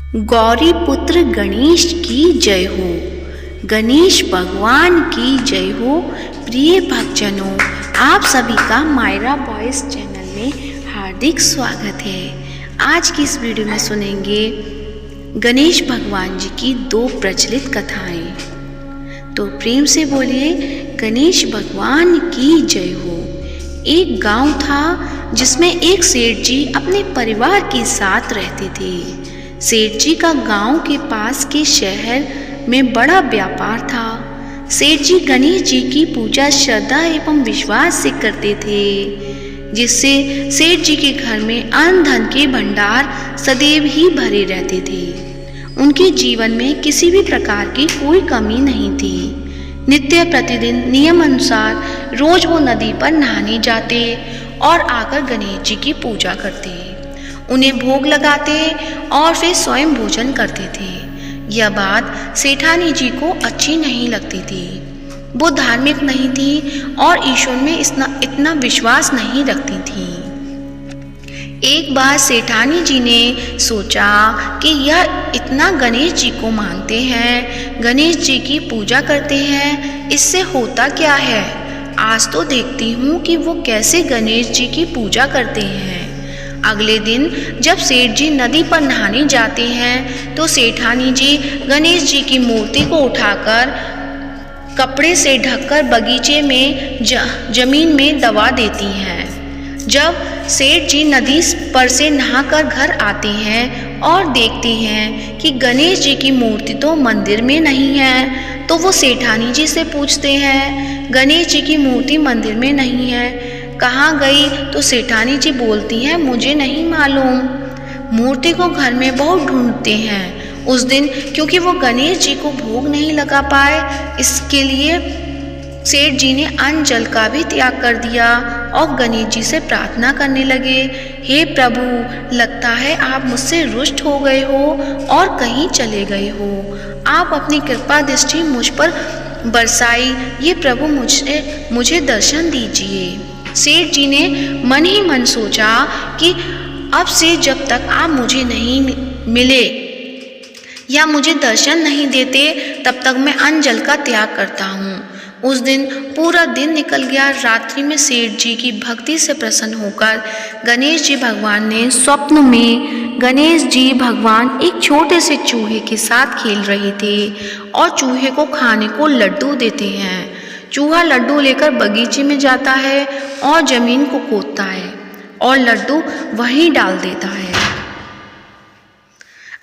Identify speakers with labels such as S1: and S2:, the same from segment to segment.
S1: गौरी पुत्र गणेश की जय हो। गणेश भगवान की जय हो। प्रिय भक्तजनों, आप सभी का मायरा वॉइस चैनल में हार्दिक स्वागत है। आज की इस वीडियो में सुनेंगे गणेश भगवान जी की दो प्रचलित कथाएं। तो प्रेम से बोलिए गणेश भगवान की जय हो। एक गांव था जिसमें एक सेठ जी अपने परिवार के साथ रहते थे। सेठ जी का गांव के पास के शहर में बड़ा व्यापार था। सेठ जी गणेश जी की पूजा श्रद्धा एवं विश्वास से करते थे, जिससे सेठ जी के घर में अन्न धन के भंडार सदैव ही भरे रहते थे। उनके जीवन में किसी भी प्रकार की कोई कमी नहीं थी। नित्य प्रतिदिन नियम अनुसार रोज वो नदी पर नहाने जाते और आकर गणेश जी की पूजा करते, उन्हें भोग लगाते और फिर स्वयं भोजन करते थे। यह बात सेठानी जी को अच्छी नहीं लगती थी। वो धार्मिक नहीं थी और ईश्वर में इतना विश्वास नहीं रखती थी। एक बार सेठानी जी ने सोचा कि यह इतना गणेश जी को मानते हैं, गणेश जी की पूजा करते हैं, इससे होता क्या है। आज तो देखती हूँ कि वो कैसे गणेश जी की पूजा करते हैं। अगले दिन जब सेठ जी नदी पर नहाने जाते हैं तो सेठानी जी गणेश जी की मूर्ति को उठाकर कपड़े से ढककर बगीचे में जमीन में दबा देती हैं। जब सेठ जी नदी पर से नहाकर घर आते हैं और देखते हैं कि गणेश जी की मूर्ति तो मंदिर में नहीं है, तो वो सेठानी जी से पूछते हैं, गणेश जी की मूर्ति मंदिर में नहीं है, कहाँ गई। तो सेठानी जी बोलती हैं, मुझे नहीं मालूम। मूर्ति को घर में बहुत ढूंढते हैं। उस दिन क्योंकि वो गणेश जी को भोग नहीं लगा पाए, इसके लिए सेठ जी ने अन्न जल का भी त्याग कर दिया और गणेश जी से प्रार्थना करने लगे, हे प्रभु, लगता है आप मुझसे रुष्ट हो गए हो और कहीं चले गए हो। आप अपनी कृपा दृष्टि मुझ पर बरसाई, ये प्रभु मुझे दर्शन दीजिए। सेठ जी ने मन ही मन सोचा कि अब से जब तक आप मुझे नहीं मिले या मुझे दर्शन नहीं देते, तब तक मैं अन्न जल का त्याग करता हूँ। उस दिन पूरा दिन निकल गया। रात्रि में सेठ जी की भक्ति से प्रसन्न होकर गणेश जी भगवान ने स्वप्न में गणेश जी भगवान एक छोटे से चूहे के साथ खेल रहे थे और चूहे को खाने को लड्डू देते हैं। चूहा लड्डू लेकर बगीचे में जाता है और जमीन को खोदता है और लड्डू वहीं डाल देता है।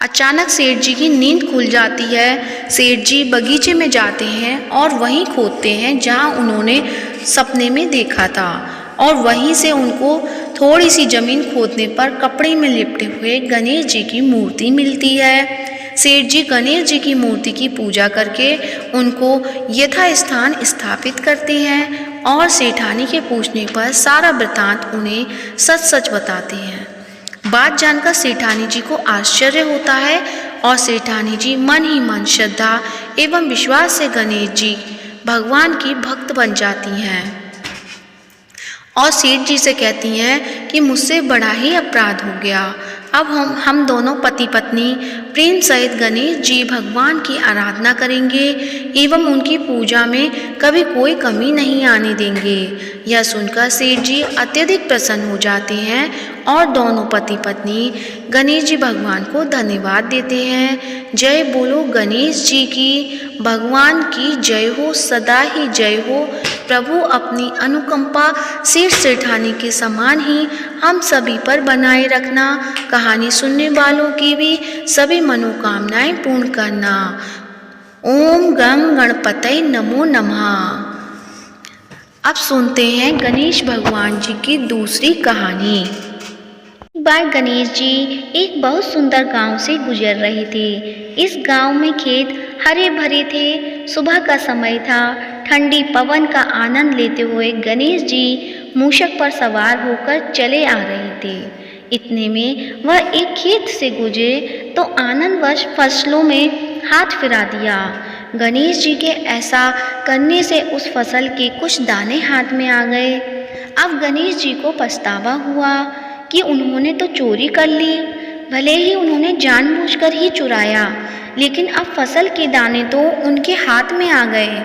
S1: अचानक सेठ जी की नींद खुल जाती है। सेठ जी बगीचे में जाते हैं और वहीं खोदते हैं जहां उन्होंने सपने में देखा था, और वहीं से उनको थोड़ी सी जमीन खोदने पर कपड़े में लिपटे हुए गणेश जी की मूर्ति मिलती है। सेठ जी गणेश जी की मूर्ति की पूजा करके उनको यथास्थान स्थापित करते हैं और सेठानी के पूछने पर सारा वृतांत उन्हें सच सच बताते हैं। बात जानकर सेठानी जी को आश्चर्य होता है और सेठानी जी मन ही मन श्रद्धा एवं विश्वास से गणेश जी भगवान की भक्त बन जाती हैं और सेठ जी से कहती हैं कि मुझसे बड़ा ही अपराध हो गया। अब हम दोनों पति पत्नी प्रेम सहित गणेश जी भगवान की आराधना करेंगे एवं उनकी पूजा में कभी कोई कमी नहीं आने देंगे। यह सुनकर सेठ जी अत्यधिक प्रसन्न हो जाते हैं और दोनों पति पत्नी गणेश जी भगवान को धन्यवाद देते हैं। जय बोलो गणेश जी की, भगवान की जय हो, सदा ही जय हो। प्रभु अपनी अनुकंपा सेठ सेठानी के समान ही हम सभी पर बनाए रखना। कहानी सुनने वालों की भी सभी मनोकामनाएं पूर्ण करना। ओम गं गणपतये नमो नमः। अब सुनते हैं गणेश भगवान जी की दूसरी कहानी। एक बार गणेश जी एक बहुत सुंदर गांव से गुजर रहे थे। इस गांव में खेत हरे भरे थे। सुबह का समय था। ठंडी पवन का आनंद लेते हुए गणेश जी मूषक पर सवार होकर चले आ रहे थे। इतने में वह एक खेत से गुजरे तो आनंदवश फसलों में हाथ फिरा दिया। गणेश जी के ऐसा करने से उस फसल के कुछ दाने हाथ में आ गए। अब गणेश जी को पछतावा हुआ कि उन्होंने तो चोरी कर ली। भले ही उन्होंने जानबूझकर ही चुराया, लेकिन अब फसल के दाने तो उनके हाथ में आ गए।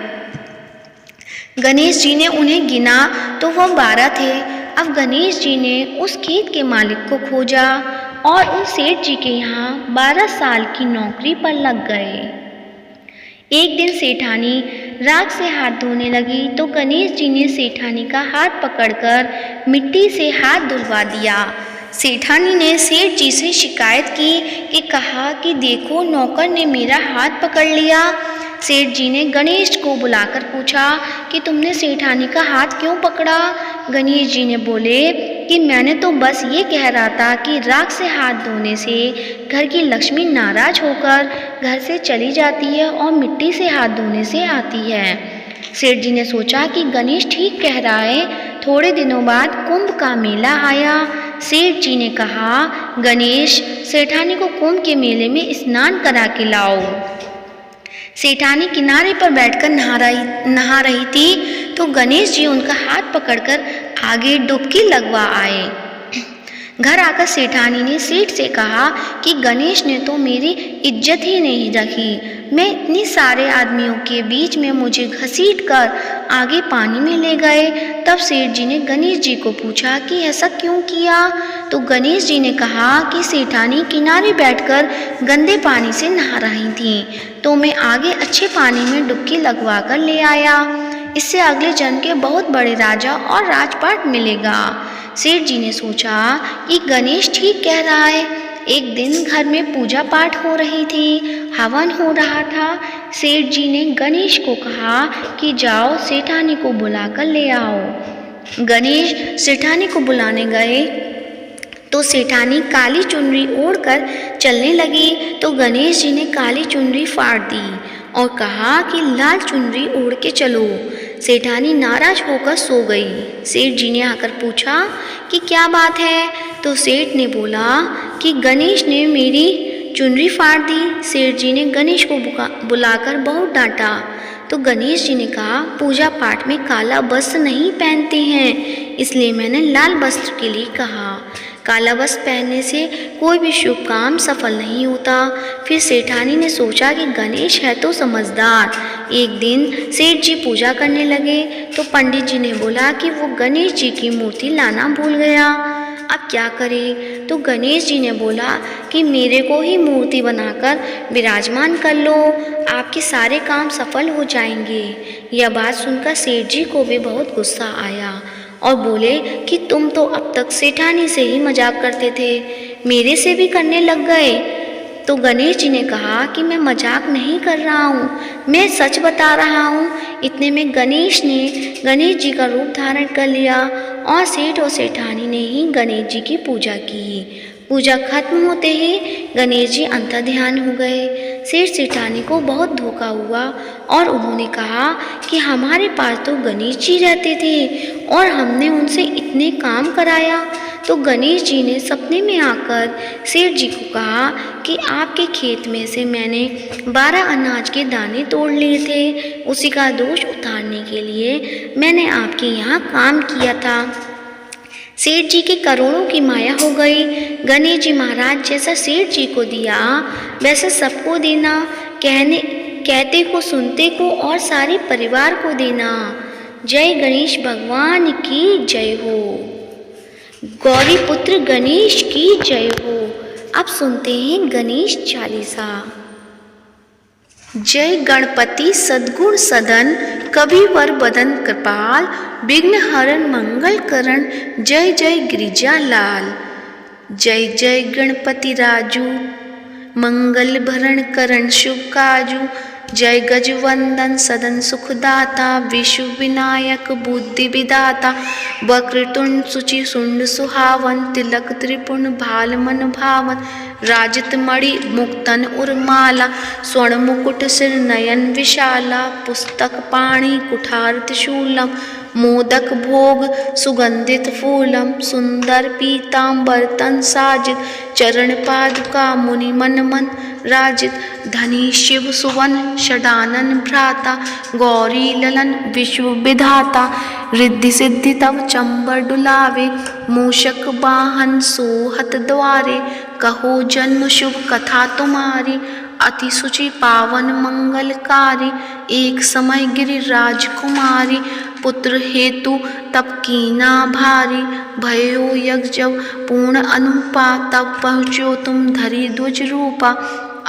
S1: गणेश जी ने उन्हें गिना तो वह 12 थे। अब गणेश जी ने उस खेत के मालिक को खोजा और उन सेठ जी के यहाँ 12 साल की नौकरी पर लग गए। एक दिन सेठानी राख से हाथ धोने लगी तो गणेश जी ने सेठानी का हाथ पकड़कर मिट्टी से हाथ धुलवा दिया। सेठानी ने सेठ जी से शिकायत की कि कहा कि देखो, नौकर ने मेरा हाथ पकड़ लिया। सेठ जी ने गणेश को बुलाकर पूछा कि तुमने सेठानी का हाथ क्यों पकड़ा? गणेश जी ने बोले कि मैंने तो बस ये कह रहा था कि राख से हाथ धोने से घर की लक्ष्मी नाराज होकर घर से चली जाती है और मिट्टी से हाथ धोने से आती है। सेठ जी ने सोचा कि गणेश ठीक कह रहा है। थोड़े दिनों बाद कुंभ का मेला आया। सेठ जी ने कहा, गणेश, सेठानी को कुंभ के मेले में स्नान करा के लाओ। सेठानी किनारे पर बैठकर नहा रही थी तो गणेश जी उनका हाथ पकड़कर आगे डुबकी लगवा आए। घर आकर सेठानी ने सेठ से कहा कि गणेश ने तो मेरी इज्जत ही नहीं रखी। मैं इतने सारे आदमियों के बीच में मुझे घसीट कर आगे पानी में ले गए। तब सेठ जी ने गणेश जी को पूछा कि ऐसा क्यों किया? तो गणेश जी ने कहा कि सेठानी किनारे बैठकर गंदे पानी से नहा रही थी तो मैं आगे अच्छे पानी में डुबकी लगवा कर ले आया। इससे अगले जन्म के बहुत बड़े राजा और राजपाट मिलेगा। सेठ जी ने सोचा कि गणेश ठीक कह रहा है। एक दिन घर में पूजा पाठ हो रही थी, हवन हो रहा था। सेठ जी ने गणेश को कहा कि जाओ, सेठानी को बुलाकर ले आओ। गणेश सेठानी को बुलाने गए तो सेठानी काली चुनरी ओढ़कर चलने लगी तो गणेश जी ने काली चुनरी फाड़ दी और कहा कि लाल चुनरी ओढ़ के चलो। सेठानी नाराज होकर सो गई। सेठ जी ने आकर पूछा कि क्या बात है? तो सेठ ने बोला कि गणेश ने मेरी चुनरी फाड़ दी। सेठ जी ने गणेश को बुलाकर बहुत डांटा तो गणेश जी ने कहा, पूजा पाठ में काला वस्त्र नहीं पहनते हैं, इसलिए मैंने लाल वस्त्र के लिए कहा। काला वस्त्र पहनने से कोई भी शुभ काम सफल नहीं होता। फिर सेठानी ने सोचा कि गणेश है तो समझदार। एक दिन सेठ जी पूजा करने लगे तो पंडित जी ने बोला कि वो गणेश जी की मूर्ति लाना भूल गया। अब क्या करे? तो गणेश जी ने बोला कि मेरे को ही मूर्ति बनाकर विराजमान कर लो, आपके सारे काम सफल हो जाएंगे। यह बात सुनकर सेठ जी को भी बहुत गुस्सा आया और बोले कि तुम तो अब तक सेठानी से ही मजाक करते थे, मेरे से भी करने लग गए। तो गणेश जी ने कहा कि मैं मजाक नहीं कर रहा हूँ, मैं सच बता रहा हूँ। इतने में गणेश ने गणेश जी का रूप धारण कर लिया और सेठ और सेठानी ने ही गणेश जी की पूजा की। पूजा खत्म होते ही गणेश जी अंतर्ध्यान हो गए। सेठ सेठानी को बहुत धोखा हुआ और उन्होंने कहा कि हमारे पास तो गणेश जी रहते थे और हमने उनसे इतने काम कराया। तो गणेश जी ने सपने में आकर सेठ जी को कहा कि आपके खेत में से मैंने 12 अनाज के दाने तोड़ लिए थे, उसी का दोष उतारने के लिए मैंने आपके यहाँ काम किया था। सेठ जी की करोड़ों की माया हो गई। गणेश जी महाराज जैसा सेठ जी को दिया वैसे सबको देना, कहते को सुनते को और सारे परिवार को देना। जय गणेश भगवान की जय हो, गौरी पुत्र गणेश की जय हो। अब सुनते हैं गणेश चालीसा। जय गणपति सद्गुण सदन, कविवर बदन कृपाल, विघ्न हरण मंगल करण, जय जय गिरिजा लाल। जय जय गणपति राजू, मंगल भरण करण शुभ काजू। जय गजवंदन सदन सुखदाता, विश्व विनायक बुद्धि विदाता। वक्रतुंड सुचि सुंड सुहावन, तिलक त्रिपुण भाल मन भावन। राजित मणि मुक्तन उर्माला, स्वर्ण मुकुट सिर नयन विशाला। पुस्तक पाणि कुठार त्रिशूलम, मोदक भोग सुगंधित फूलम सुंदर पीतांबर तन साजित चरण पादुका मुनि मन मन राजित धनी शिव सुवन षडानन भ्राता गौरी ललन विश्व विधाता रिद्धि सिद्धि तव चंबर डुलावे मूषक वाहन सोहत द्वारे कहो जन्म शुभ कथा तुम्हारी अति सुचि पावन मंगलकारी एक समय गिरिराज कुमारी पुत्र हेतु तप कीना भारी भयो यज्ञ जब पूर्ण अनुपा तब पहुँचो तुम धरी ध्वज रूपा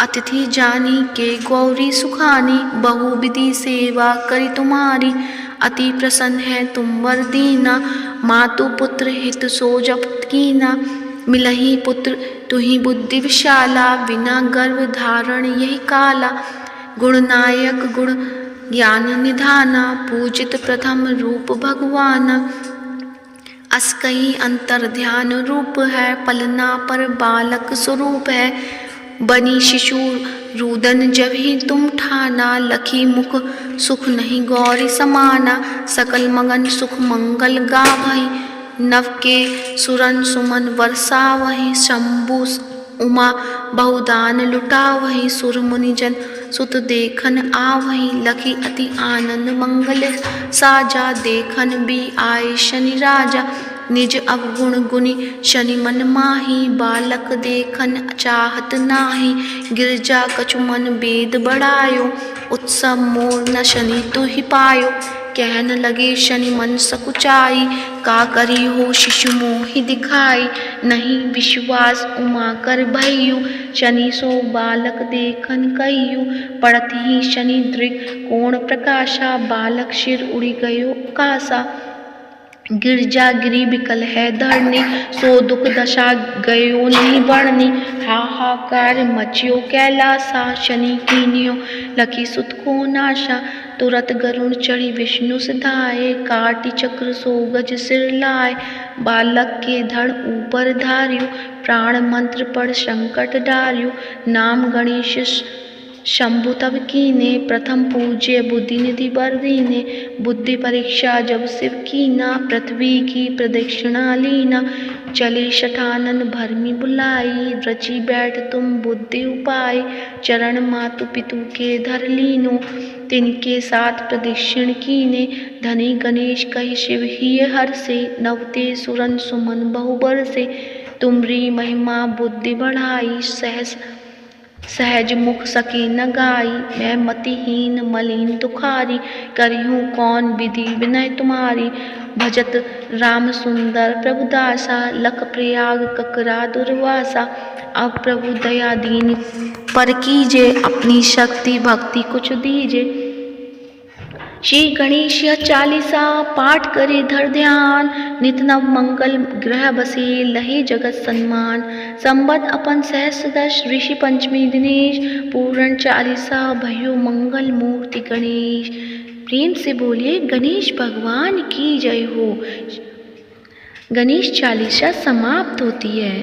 S1: अतिथि जानी के गौरी सुखानी बहुविधि सेवा करी तुम्हारी अति प्रसन्न है तुम वर दीना मातु पुत्र हित सो जप कीना मिलही पुत्र तुही बुद्धि विशाला बिना गर्भ धारण यही काला गुणनायक गुण ज्ञान निधाना पूजित प्रथम रूप भगवान अस्कई अंतर ध्यान रूप है पलना पर बालक स्वरूप है बनी शिशु रुदन जब ही तुम ठाना लखी मुख सुख नहीं गौरी समाना सकल मगन सुख मंगल गावही नव के सुरन सुमन वर्षा वही शंभु उमा बहुदान लुटा वही सुर मुनिजन सुत देखन आवही लखी अति आनंद मंगल साजा देखन भी आए शनि राजा निज अवगुण गुनी शनि मन माही बालक देखन चाहत नाही गिरजा कछु मन वेद बढ़ायो उत्सव मोर न शनि तो ही पायो कहन लगे शनि मन सकुचाई का करी हो शिशु मोहि दिखाई नहीं विश्वास उमा कर भयु शनि सो बालक देखन कहियु पड़त ही शनि दृग कोण प्रकाशा बालक शिर उड़ी गयो कासा गिरजा गिरी विकल है धरनी सो दुख दशा गयो नहीं बढ़नी हाहाकार मचियो कैलासा शनि कीनियो लखी सुत को नाशा तुरत गरुण चढ़ी विष्णु सिधाए काटी चक्र सो गज सिर लाए बालक के धड़ ऊपर धार्यो प्राण मंत्र पढ़ संकट डार्यो नाम गणेश शंभु तब कीने प्रथम पूज्य बुद्धि निधि बर दीने बुद्धि परीक्षा जब शिव कीना पृथ्वी की प्रदक्षिणा लीना चले शठानन भरमी बुलाई रची बैठ तुम बुद्धि उपाय चरण मातु पितु के धर लीनो तिनके साथ प्रदक्षिण कीने धनी गणेश कहि शिव ही हर से नवते सुरन सुमन बहुबर से तुमरी महिमा बुद्धि बढ़ाई सहज मुख सके न गाई मैं मतिहीन मलिन तुखारी करिहूँ कौन विधि विनय तुम्हारी भजत राम सुंदर प्रभु दासा लख प्रयाग ककरा दुर्वासा अब प्रभु दया दीन पर कीजे अपनी शक्ति भक्ति कुछ दीजे श्री गणेश चालीसा पाठ करे धर ध्यान नित नव मंगल ग्रह बसे लहे जगत सम्मान संबत अपन सहस्रदश ऋषि पंचमी दिनेश पूर्ण चालीसा भयो मंगल मूर्ति गणेश प्रेम से बोलिए गणेश भगवान की जय हो। गणेश चालीसा समाप्त होती है।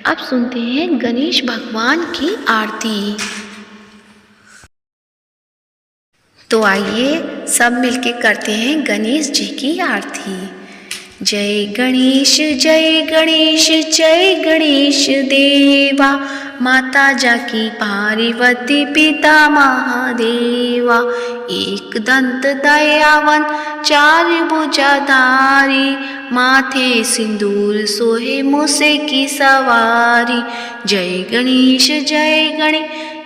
S1: अब सुनते हैं गणेश भगवान की आरती। तो आइए सब मिलके करते हैं गणेश जी की आरती। जय गणेश जय गणेश जय गणेश देवा माता जाकी पार्वती पिता महादेवा एक दंत दयावन चार भुजाधारी माथे सिंदूर सोहे मूसे की सवारी जय गणेश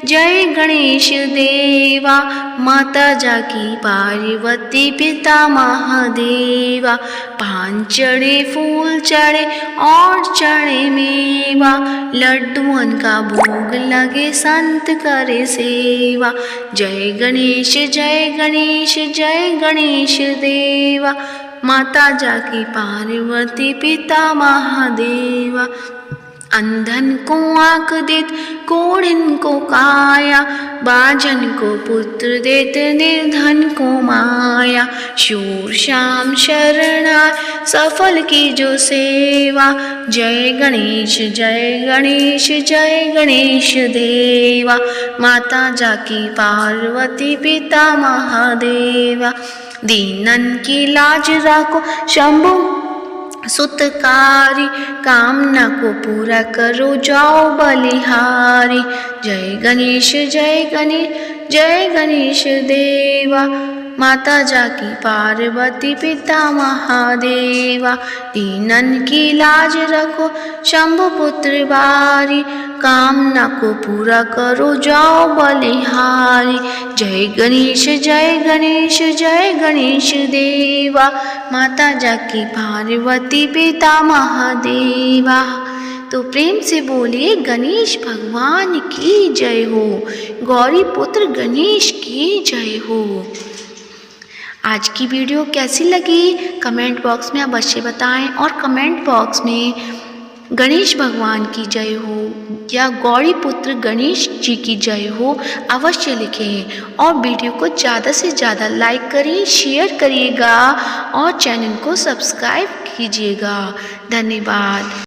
S1: जय गणेश देवा माता जाकी पार्वती पिता महादेवा पांच चढ़े फूल चढ़े और चढ़े मेवा लड्डुअन का भोग लगे संत करे सेवा जय गणेश जय गणेश देवा माता जाकी पार्वती पिता महादेवा अंधन को आँख देत कोढ़िन को काया बाजन को पुत्र देत निर्धन को माया शूर श्याम शरणा सफल की जो सेवा जय गणेश जय गणेश देवा माता जाकी पार्वती पिता महादेवा दीनन की लाज रखो शंभु सुतकारी, कामना को पूरा करो जाओ बलिहारी। जय गणेश जय गणेश जय गणेश देवा, माता जाकी पार्वती पिता महादेवा। दीनन की लाज रखो शंभु पुत्र बारी, कामना को पूरा करो जाओ बलिहारी। जय गणेश जय गणेश जय गणेश देवा, माता जाकी पार्वती पिता महादेवा। तो प्रेम से बोलिए गणेश भगवान की जय हो, गौरी पुत्र गणेश की जय हो। आज की वीडियो कैसी लगी कमेंट बॉक्स में अवश्य बताएं, और कमेंट बॉक्स में गणेश भगवान की जय हो या गौरी पुत्र गणेश जी की जय हो अवश्य लिखें। और वीडियो को ज़्यादा से ज़्यादा लाइक करिए, शेयर करिएगा और चैनल को सब्सक्राइब कीजिएगा। धन्यवाद।